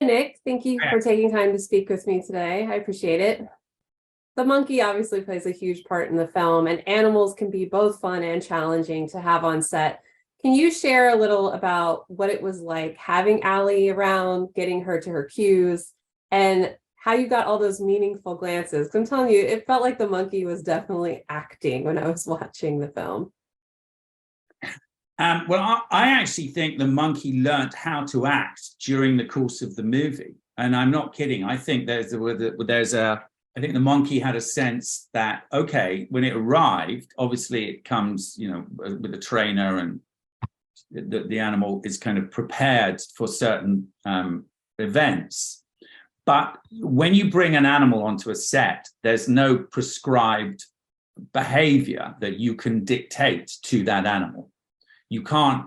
Nick, thank you for taking time to speak with me today. I appreciate it. The monkey obviously plays a huge part in the film, and animals can be both fun and challenging to have on set. Can you share a little about what it was like having Allie around, getting her to her cues, and how you got all those meaningful glances? 'Cause I'm telling you, it felt like the monkey was definitely acting when I was watching the film. I actually think the monkey learned how to act during the course of the movie, and I'm not kidding. I think I think the monkey had a sense that, okay, when it arrived, obviously it comes, with a trainer, and the animal is kind of prepared for certain events. But when you bring an animal onto a set, there's no prescribed behavior that you can dictate to that animal. You can't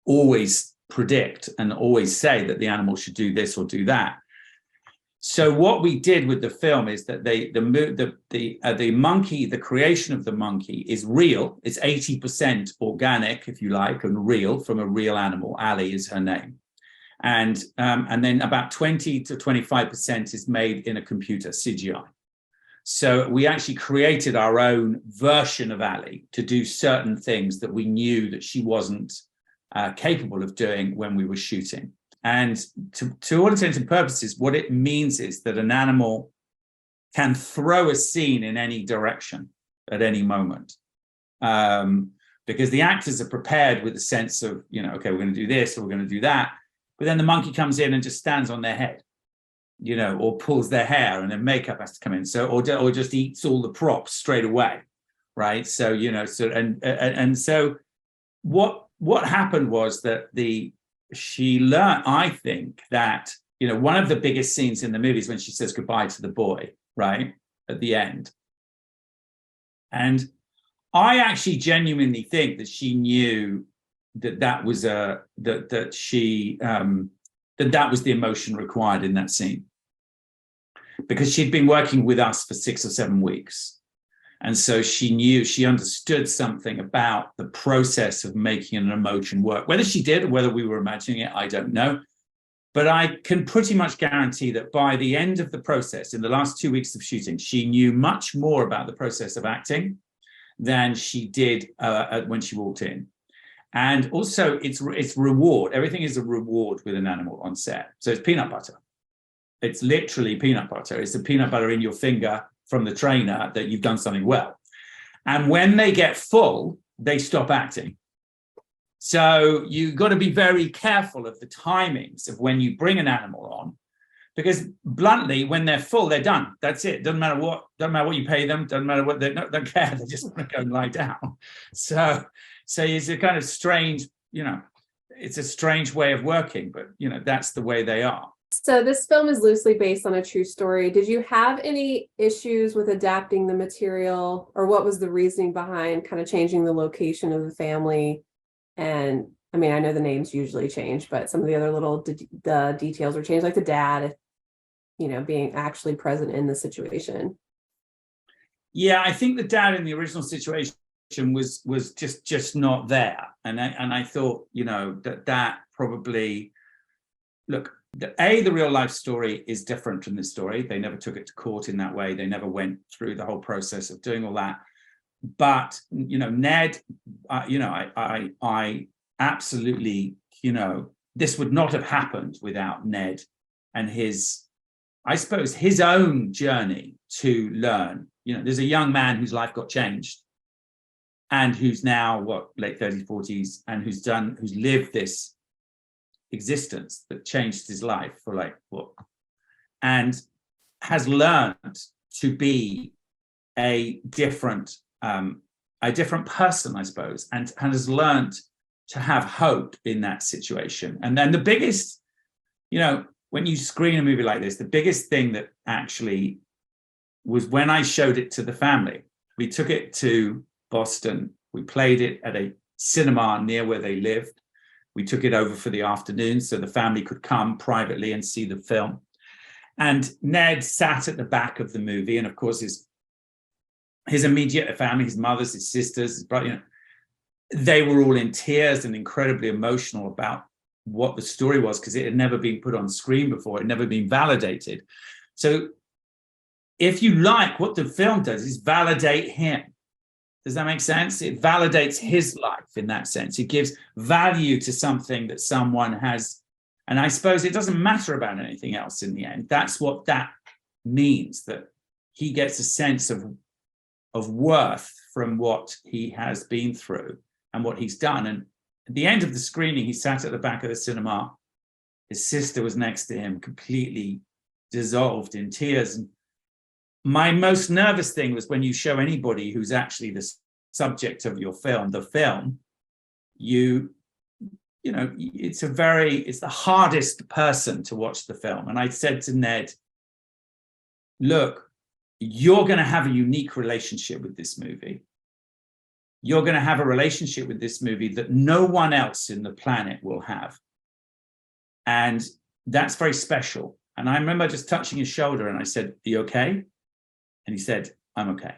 always predict and always say that the animal should do this or do that. So what we did with the film is that the monkey, the creation of the monkey is real. It's 80% organic, if you like, and real, from a real animal. Allie is her name. And then about 20 to 25% is made in a computer, CGI. So we actually created our own version of Allie to do certain things that we knew that she wasn't capable of doing when we were shooting. And to all intents and purposes, what it means is that an animal can throw a scene in any direction at any moment, because the actors are prepared with a sense of, okay, we're going to do this or we're going to do that. But then the monkey comes in and just stands on their head, or pulls their hair, and then makeup has to come in. So, or just eats all the props straight away, right? So, so what happened was that she learned, I think, that, one of the biggest scenes in the movie is when she says goodbye to the boy, right, at the end. And I actually genuinely think that she knew that was that was the emotion required in that scene, because she'd been working with us for 6 or 7 weeks. And so she understood something about the process of making an emotion work. Whether she did or whether we were imagining it, I don't know. But I can pretty much guarantee that by the end of the process, in the last 2 weeks of shooting, she knew much more about the process of acting than she did when she walked in. And also, it's reward. Everything is a reward with an animal on set. So it's peanut butter. It's literally peanut butter. It's the peanut butter in your finger from the trainer that you've done something well. And when they get full, they stop acting. So you've got to be very careful of the timings of when you bring an animal on, because bluntly, when they're full, they're done. That's it. Doesn't matter what you pay them. Doesn't matter what they don't care. They just want to go and lie down. So it's a kind of strange, it's a strange way of working, but that's the way they are. So this film is loosely based on a true story. Did you have any issues with adapting the material, or what was the reasoning behind kind of changing the location of the family? And I mean, I know the names usually change, but some of the other little the details were changed, like the dad, being actually present in the situation. Yeah, I think the dad in the original situation was just not there, and I thought that probably, look, the real life story is different from this story. They never took it to court in that way. They never went through the whole process of doing all that. But Ned, I absolutely, this would not have happened without Ned and his own journey to learn. There's a young man whose life got changed, and who's now late 30s, 40s, and who's lived this existence that changed his life for and has learned to be a different person, I suppose, and has learned to have hope in that situation. And then the biggest, when you screen a movie like this, the biggest thing that actually was when I showed it to the family. We took it to Boston. We played it at a cinema near where they lived. We took it over for the afternoon so the family could come privately and see the film. And Ned sat at the back of the movie, and of course his immediate family, his mothers, his sisters, his brother, they were all in tears and incredibly emotional about what the story was, because it had never been put on screen before, it had never been validated. So if you like, what the film does is validate him. Does that make sense? It validates his life in that sense. It gives value to something that someone has. And I suppose it doesn't matter about anything else in the end. That's what that means, that he gets a sense of worth from what he has been through and what he's done. And at the end of the screening, he sat at the back of the cinema. His sister was next to him, completely dissolved in tears. And my most nervous thing was when you show anybody who's actually the subject of your film, the film, you know, it's the hardest person to watch the film. And I said to Ned, look, you're going to have a unique relationship with this movie. You're going to have a relationship with this movie that no one else in the planet will have. And that's very special. And I remember just touching his shoulder and I said, are you okay? And he said, I'm okay.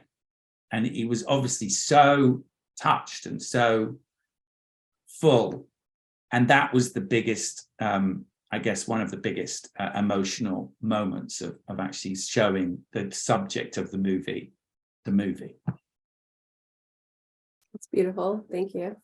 And he was obviously so touched and so full. And that was the biggest, I guess, one of the biggest emotional moments of actually showing the subject of the movie, the movie. That's beautiful. Thank you.